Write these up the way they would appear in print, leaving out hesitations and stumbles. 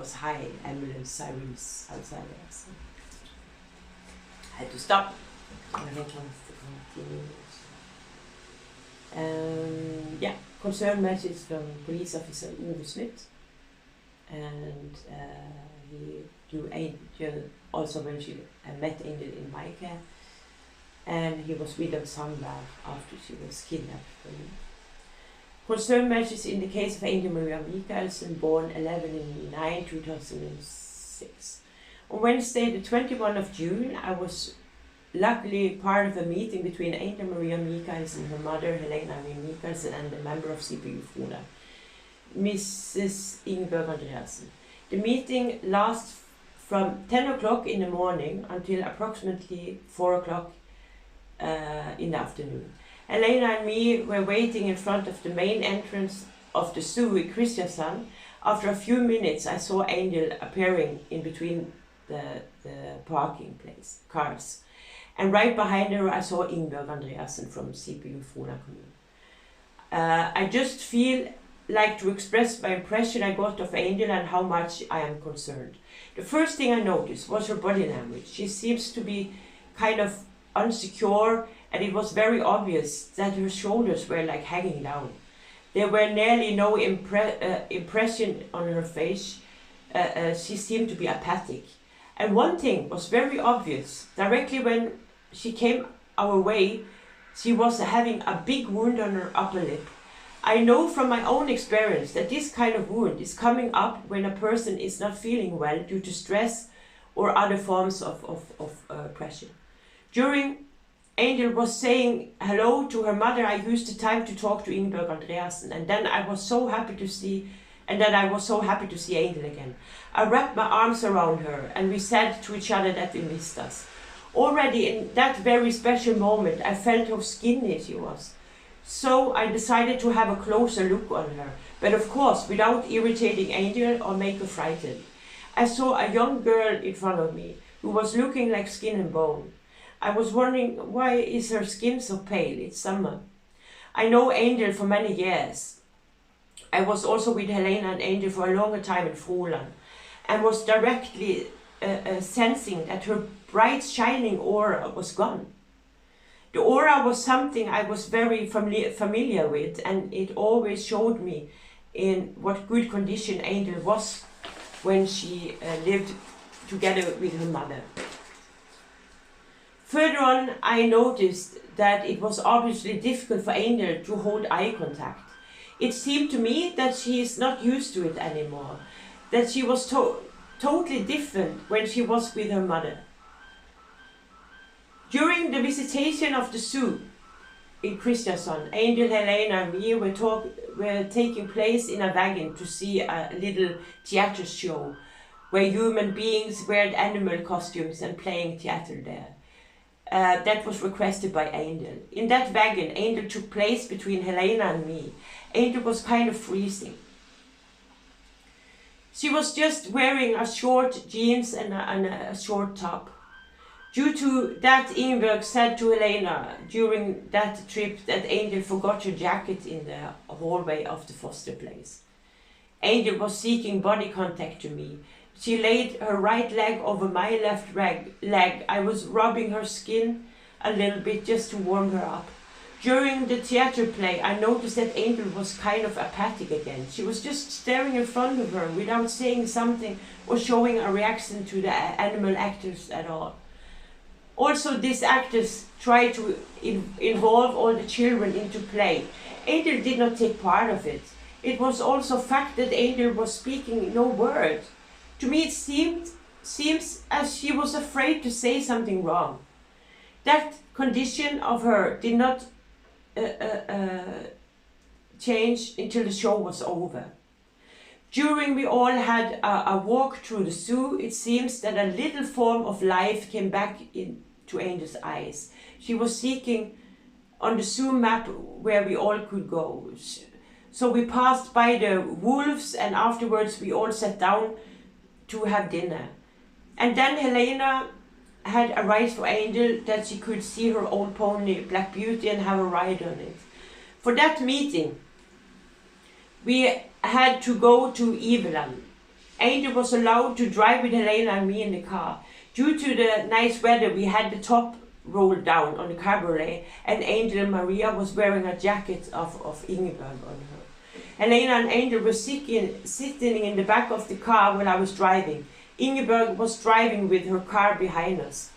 was high ambulance sirens outside there. So I had to stop. Yeah, concerned message from police officer Uwe Smith, and he knew Angel also when she met Angel in my care, and he was with on Sunday after she was kidnapped from me. Concern message in the case of Angel Maria Michaelsen, born 11/9/2006. On Wednesday, the 21st of June, I was luckily part of a meeting between Angel Maria Michaelsen, her mother Helena Iren Michaelsen, and the member of CPU, Mrs. Ingeborg Andreasen. The meeting lasts from 10 o'clock in the morning until approximately 4 o'clock in the afternoon. Helena and me were waiting in front of the main entrance of the zoo in Kristiansand. After a few minutes, I saw Angel appearing in between the parking place cars. And right behind her, I saw Ingeborg Andreasen from CPU Fona Kommune. I just feel like to express my impression I got of Angel and how much I am concerned. The first thing I noticed was her body language. She seems to be kind of unsecure, and it was very obvious that her shoulders were like hanging down. There were nearly no impression on her face. She seemed to be apathic. And one thing was very obvious. Directly when she came our way, she was having a big wound on her upper lip. I know from my own experience that this kind of wound is coming up when a person is not feeling well due to stress or other forms of pressure. During Angel was saying hello to her mother, I used the time to talk to Ingeborg Andreasen, and then I was so happy to see Angel again. I wrapped my arms around her and we said to each other that we missed us. Already in that very special moment, I felt how skinny she was. So I decided to have a closer look on her, but of course without irritating Angel or make her frightened. I saw a young girl in front of me who was looking like skin and bone. I was wondering, why is her skin so pale? It's summer. I know Angel for many years. I was also with Helena and Angel for a longer time in Wigeland, and was directly sensing that her bright shining aura was gone. The aura was something I was very familiar with, and it always showed me in what good condition Angel was when she lived together with her mother. Further on, I noticed that it was obviously difficult for Angel to hold eye contact. It seemed to me that she is not used to it anymore, that she was totally different when she was with her mother. During the visitation of the zoo in Kristiansand, Angel, Helena and me were taking place in a wagon to see a little theater show where human beings weared animal costumes and playing theater there. That was requested by Angel. In that wagon, Angel took place between Helena and me. Angel was kind of freezing. She was just wearing a short jeans and a short top. Due to that, Ingeborg said to Helena during that trip that Angel forgot her jacket in the hallway of the foster place. Angel was seeking body contact to me. She laid her right leg over my left leg. I was rubbing her skin a little bit just to warm her up. During the theater play, I noticed that Angel was kind of apathic again. She was just staring in front of her without saying something or showing a reaction to the animal actors at all. Also, these actors tried to involve all the children into play. Angel did not take part of it. It was also a fact that Angel was speaking no word. To me it seems as she was afraid to say something wrong. That condition of her did not change until the show was over. During we all had a walk through the zoo, it seems that a little form of life came back into Angel's eyes. She was seeking on the zoo map where we all could go. So we passed by the wolves, and afterwards we all sat down to have dinner. And then Helena had a ride for Angel that she could see her old pony, Black Beauty, and have a ride on it. For that meeting, we had to go to Wigeland. Angel was allowed to drive with Helena and me in the car. Due to the nice weather, we had the top rolled down on the cabriolet, and Angel and Maria was wearing a jacket of Ingeborg on her. Helena and Angel were sitting in the back of the car while I was driving. Ingeborg was driving with her car behind us.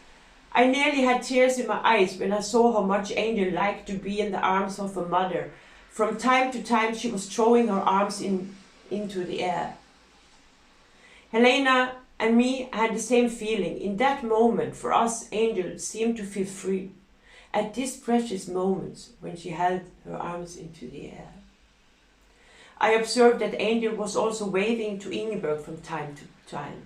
I nearly had tears in my eyes when I saw how much Angel liked to be in the arms of her mother. From time to time she was throwing her arms into the air. Helena and me had the same feeling. In that moment, for us, Angel seemed to feel free. At these precious moments when she held her arms into the air. I observed that Angel was also waving to Ingeborg from time to time.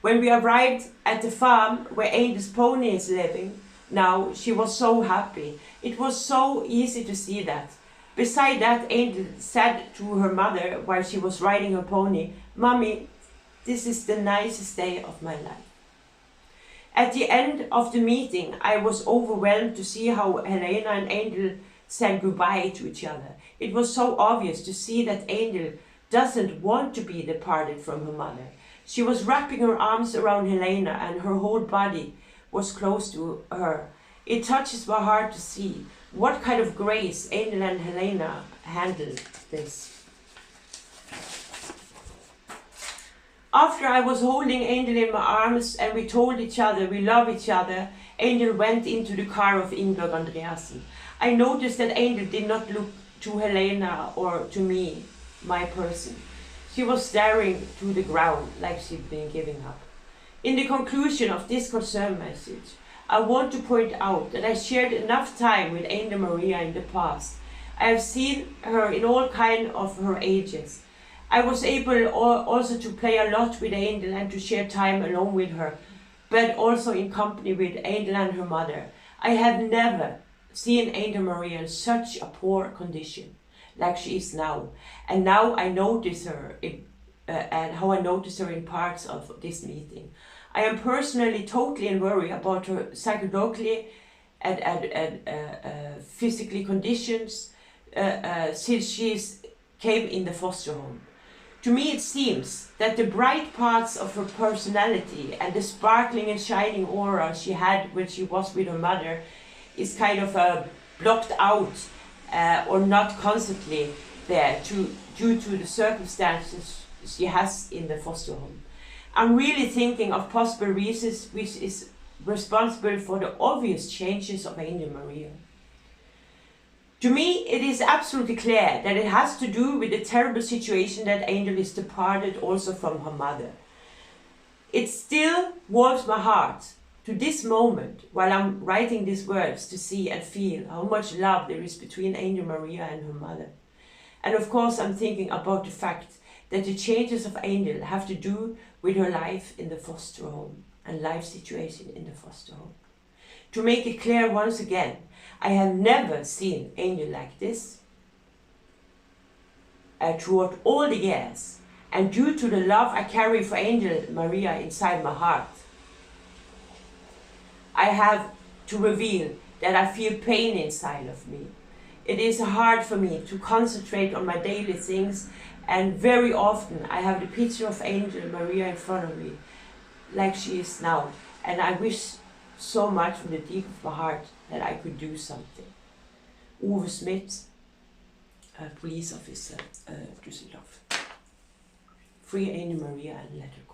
When we arrived at the farm where Angel's pony is living now, she was so happy. It was so easy to see that. Beside that, Angel said to her mother while she was riding her pony, "Mommy, this is the nicest day of my life." At the end of the meeting, I was overwhelmed to see how Helena and Angel said goodbye to each other. It was so obvious to see that Angel doesn't want to be departed from her mother. She was wrapping her arms around Helena and her whole body was close to her. It touches my heart to see what kind of grace Angel and Helena handled this. After I was holding Angel in my arms and we told each other we love each other, Angel went into the car of Ingeborg Andreasen. I noticed that Angel did not look to Helena or to me, my person. She was staring to the ground like she'd been giving up. In the conclusion of this concern message, I want to point out that I shared enough time with Angel Maria in the past. I have seen her in all kinds of her ages. I was able also to play a lot with Angel and to share time alone with her, but also in company with Angel and her mother. I have never seen Angel Maria in such a poor condition like she is now. And now I notice her and how I notice her in parts of this meeting. I am personally totally worried about her psychologically and physically conditions since she came in the foster home. To me it seems that the bright parts of her personality and the sparkling and shining aura she had when she was with her mother is kind of blocked out or not constantly there due to the circumstances she has in the foster home. I'm really thinking of possible reasons which is responsible for the obvious changes of Angel Maria. To me, it is absolutely clear that it has to do with the terrible situation that Angel is departed also from her mother. It still warms my heart to this moment while I'm writing these words to see and feel how much love there is between Angel Maria and her mother. And of course I'm thinking about the fact that the changes of Angel have to do with her life in the foster home and life situation in the foster home. To make it clear once again, I have never seen Angel like this throughout all the years, and due to the love I carry for Angel Maria inside my heart, I have to reveal that I feel pain inside of me. It is hard for me to concentrate on my daily things, and very often I have the picture of Angel Maria in front of me, like she is now, and I wish so much from the deep of my heart that I could do something. Ove Smith, a police officer, Düsseldorf. Free Angel Maria and let her go.